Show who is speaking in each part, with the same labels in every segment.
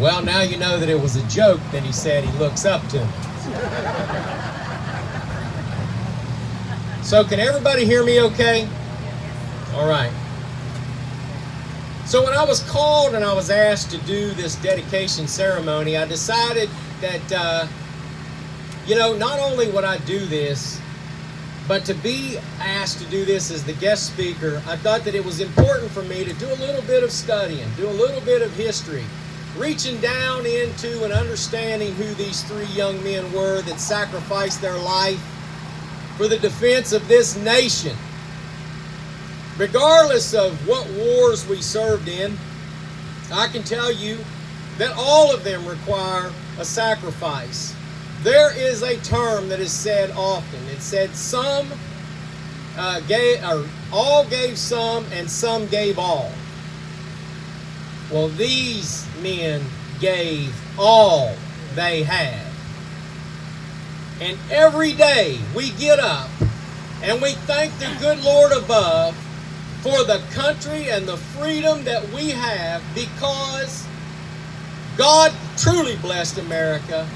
Speaker 1: Well, now you know that it was a joke that he said he looks up to me. So can everybody hear me okay? All right. So when I was called and I was asked to do this dedication ceremony, I decided that, not only would I do this, but to be asked to do this as the guest speaker, I thought that it was important for me to do a little bit of studying, do a little bit of history, reaching down into and understanding who these three young men were that sacrificed their life for the defense of this nation. Regardless of what wars we served in, I can tell you that all of them require a sacrifice. There is a term that is said often. It said all gave some and some gave all. Well, these men gave all they had. And every day we get up and we thank the good Lord above for the country and the freedom that we have, because God truly blessed America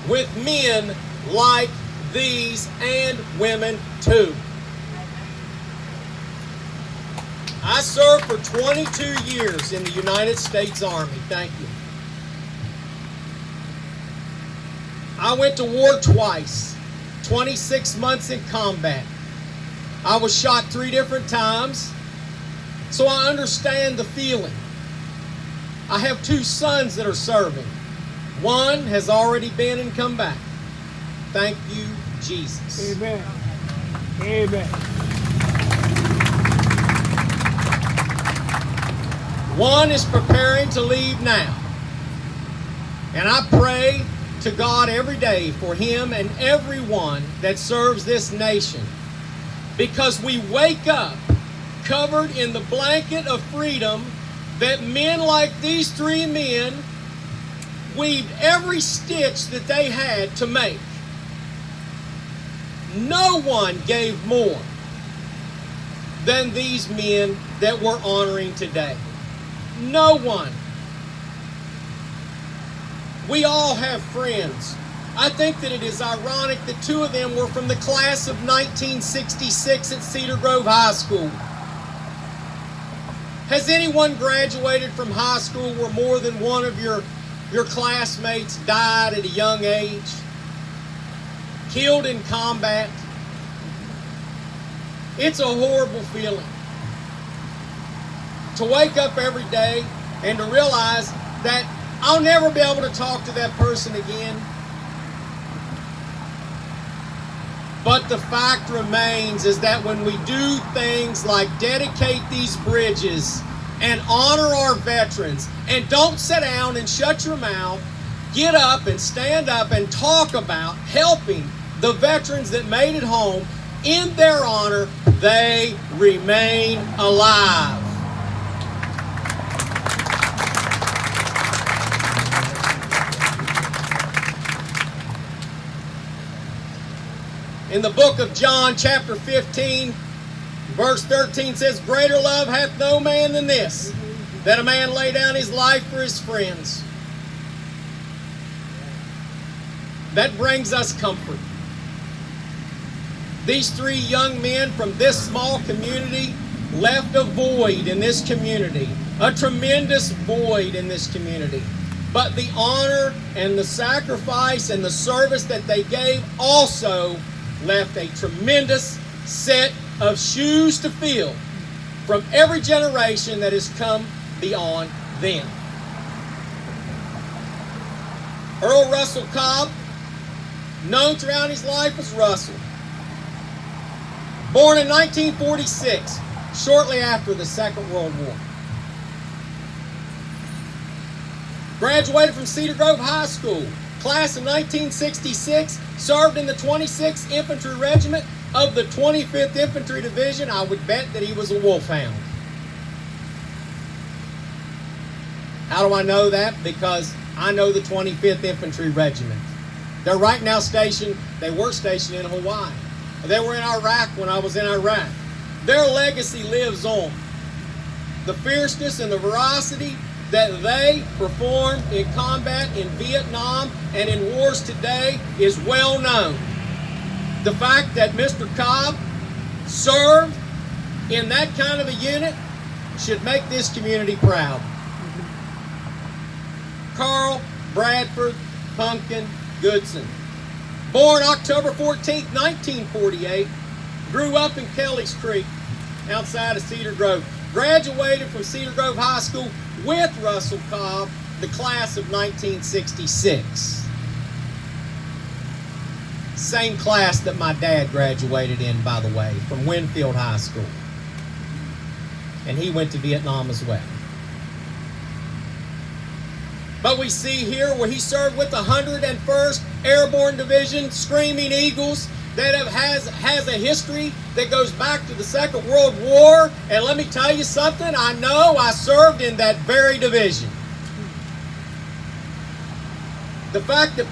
Speaker 1: with men like these, and women too. I served for 22 years in the United States Army. Thank you. I went to war twice, 26 months in combat. I was shot 3 different times, so I understand the feeling. I have 2 sons that are serving. One has already been and come back. Thank you, Jesus.
Speaker 2: Amen. Amen.
Speaker 1: One is preparing to leave now. And I pray to God every day for him and everyone that serves this nation, because we wake up covered in the blanket of freedom that men like these 3 men weaved every stitch that they had to make. No one gave more than these men that we're honoring today. No one. We all have friends. I think that it is ironic that 2 of them were from the class of 1966 at Cedar Grove High School. Has anyone graduated from high school where more than one of your classmates died at a young age? Killed in combat? It's a horrible feeling to wake up every day and to realize that I'll never be able to talk to that person again. But the fact remains is that when we do things like dedicate these bridges and honor our veterans, and don't sit down and shut your mouth, get up and stand up and talk about helping the veterans that made it home, in their honor, they remain alive. In the book of John, chapter 15, verse 13 says, "Greater love hath no man than this, that a man lay down his life for his friends." That brings us comfort. These 3 young men from this small community left a void in this community, a tremendous void in this community. But the honor and the sacrifice and the service that they gave also left a tremendous set of shoes to fill from every generation that has come beyond them. Earl Russell Cobb, known throughout his life as Russell, born in 1946, shortly after the Second World War. Graduated from Cedar Grove High School, class of 1966, served in the 26th Infantry Regiment of the 25th Infantry Division. I would bet that he was a wolfhound. How do I know that? Because I know the 25th Infantry Regiment. They're right now stationed, they were stationed in Hawaii. They were in Iraq when I was in Iraq. Their legacy lives on. The fierceness and the veracity that they performed in combat in Vietnam and in wars today is well known. The fact that Mr. Cobb served in that kind of a unit should make this community proud. Carl Bradford Pumpkin Goodson, born October 14, 1948, grew up in Kelly's Creek outside of Cedar Grove. Graduated from Cedar Grove High School with Russell Cobb, the class of 1966. Same class that my dad graduated in, by the way, from Winfield High School. And he went to Vietnam as well. But we see here where he served with the 101st Airborne Division, Screaming Eagles, that has a history that goes back to the Second World War. And let me tell you something, I know I served in that very division. The fact that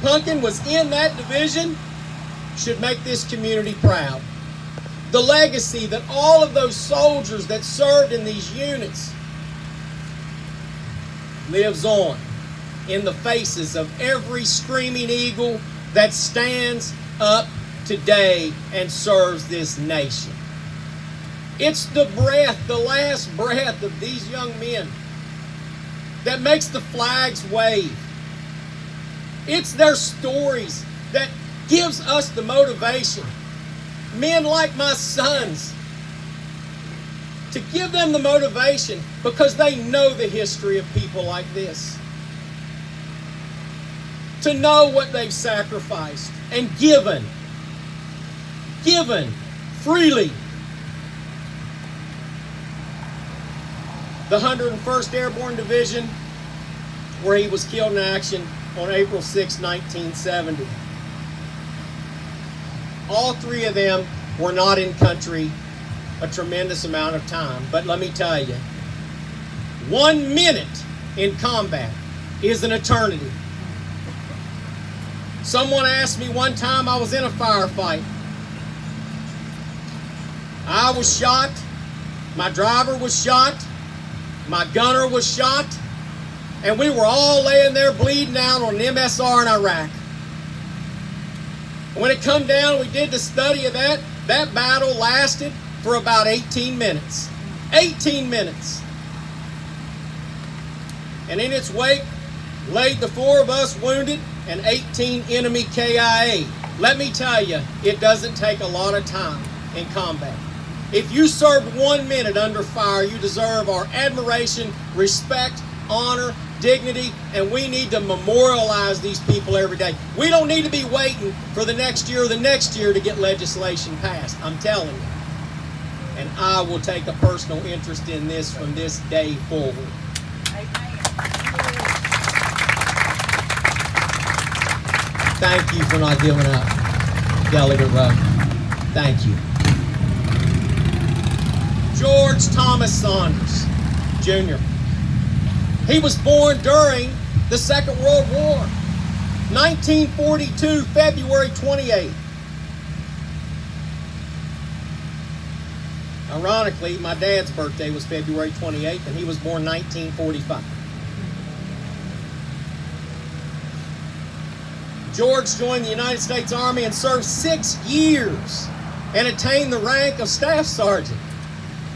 Speaker 1: Pumpkin was in that division should make this community proud. The legacy that all of those soldiers that served in these units lives on in the faces of every Screaming Eagle that stands up today and serves this nation. It's the breath, the last breath of these young men that makes the flags wave. It's their stories that gives us the motivation. Men like my sons, to give them the motivation because they know the history of people like this. To know what they've sacrificed and given freely. The 101st Airborne Division, where he was killed in action on April 6, 1970. All three of them were not in country a tremendous amount of time. But let me tell you, 1 minute in combat is an eternity. Someone asked me one time, I was in a firefight. I was shot, my driver was shot, my gunner was shot, and we were all laying there bleeding out on an MSR in Iraq. When it come down, we did the study of that. That battle lasted for about 18 minutes. 18 minutes. And in its wake, laid the 4 of us wounded and 18 enemy KIA. Let me tell you, it doesn't take a lot of time in combat. If you served 1 minute under fire, you deserve our admiration, respect, honor, dignity, and we need to memorialize these people every day. We don't need to be waiting for the next year or the next year to get legislation passed. I'm telling you. And I will take a personal interest in this from this day forward. Thank you for not giving up, Delegate Ruck. Thank you. George Thomas Saunders, Jr. He was born during the Second World War, 1942, February 28th. Ironically, my dad's birthday was February 28th, and he was born 1945. George joined the United States Army and served 6 years and attained the rank of Staff Sergeant.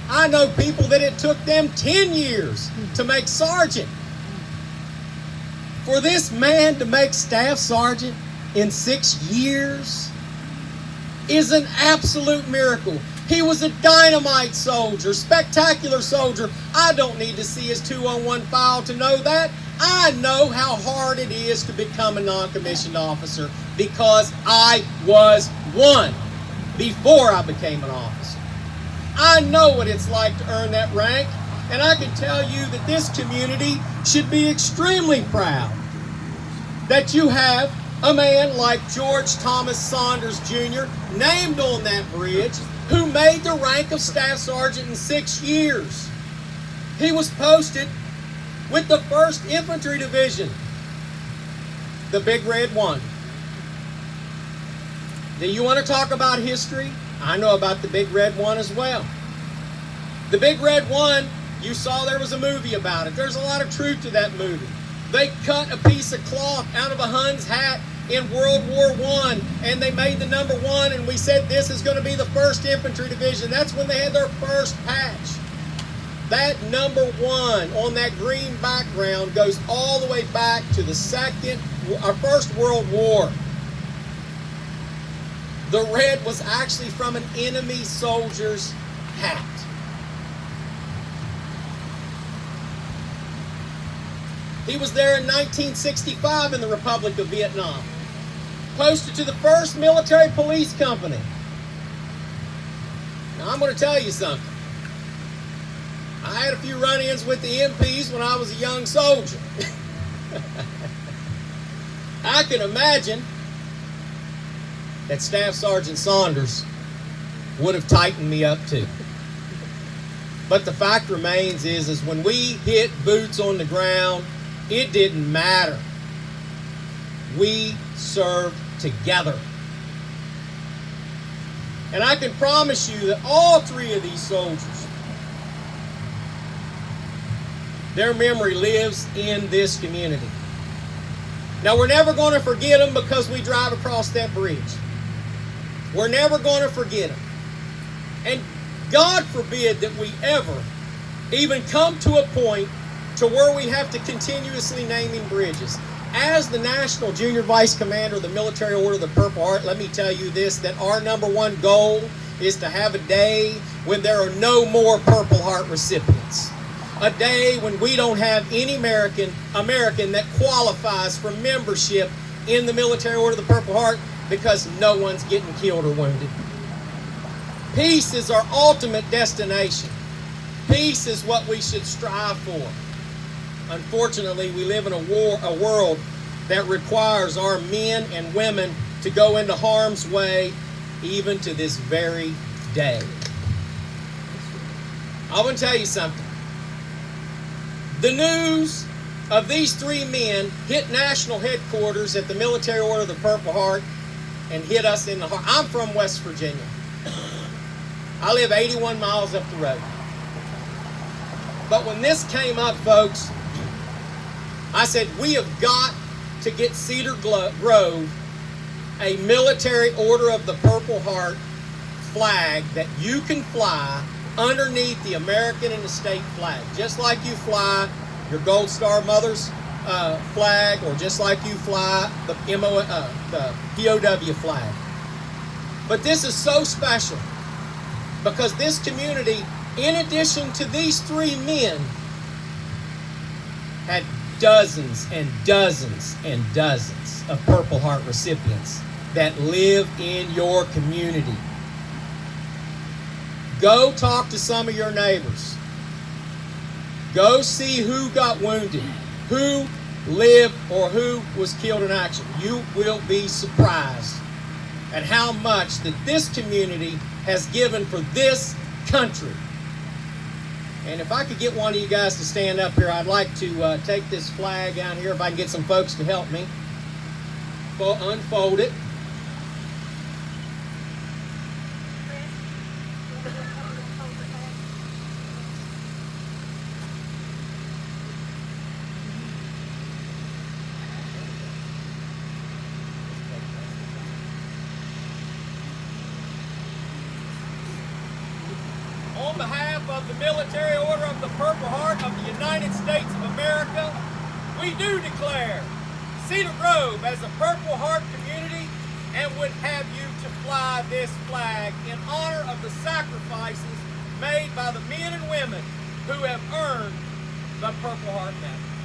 Speaker 1: I know people that it took them 10 years to make sergeant. For this man to make Staff Sergeant in 6 years is an absolute miracle. He was a dynamite soldier, spectacular soldier. I don't need to see his 201 file to know that. I know how hard it is to become a non-commissioned officer because I was one before I became an officer. I know what it's like to earn that rank, and I can tell you that this community should be extremely proud that you have a man like George Thomas Saunders Jr. named on that bridge who made the rank of Staff Sergeant in 6 years. He was posted with the 1st Infantry Division, the Big Red One. Do you want to talk about history? I know about the Big Red One as well. The Big Red One You saw there was a movie about it. There's a lot of truth to that movie. They cut a piece of cloth out of a Hun's hat in World War I, and they made the number 1, and we said this is going to be the 1st Infantry Division. That's when they had their first patch. That number 1 on that green background goes all the way back to the First World War. The red was actually from an enemy soldier's hat. He was there in 1965 in the Republic of Vietnam. Posted to the 1st Military Police Company. Now I'm going to tell you something. I had a few run-ins with the MPs when I was a young soldier. I can imagine that Staff Sergeant Saunders would have tightened me up too. But the fact remains is when we hit boots on the ground, it didn't matter. We served together. And I can promise you that all 3 of these soldiers, their memory lives in this community. Now, we're never going to forget them because we drive across that bridge. We're never going to forget them. And God forbid that we ever even come to a point to where we have to continuously naming bridges. As the National Junior Vice Commander of the Military Order of the Purple Heart, let me tell you this, that our number 1 goal is to have a day when there are no more Purple Heart recipients. A day when we don't have any American that qualifies for membership in the Military Order of the Purple Heart because no one's getting killed or wounded. Peace is our ultimate destination. Peace is what we should strive for. Unfortunately, we live in a world that requires our men and women to go into harm's way even to this very day. I want to tell you something. The news of these 3 men hit national headquarters at the Military Order of the Purple Heart and hit us in the heart. I'm from West Virginia. I live 81 miles up the road. But when this came up, folks, I said, we have got to get Cedar Grove a Military Order of the Purple Heart flag that you can fly underneath the American and the state flag. Just like you fly your Gold Star Mothers flag, or just like you fly the POW flag. But this is so special because this community, in addition to these 3 men, had dozens and dozens and dozens of Purple Heart recipients that live in your community. Go talk to some of your neighbors. Go see who got wounded, who lived, or who was killed in action. You will be surprised at how much that this community has given for this country. And if I could get one of you guys to stand up here, I'd like to take this flag out here, if I can get some folks to help me. Unfold it. On behalf of the Military Order of the Purple Heart of the United States of America, we do declare Cedar Grove as a Purple Heart community and would have you to fly this flag in honor of the sacrifices made by the men and women who have earned the Purple Heart medal.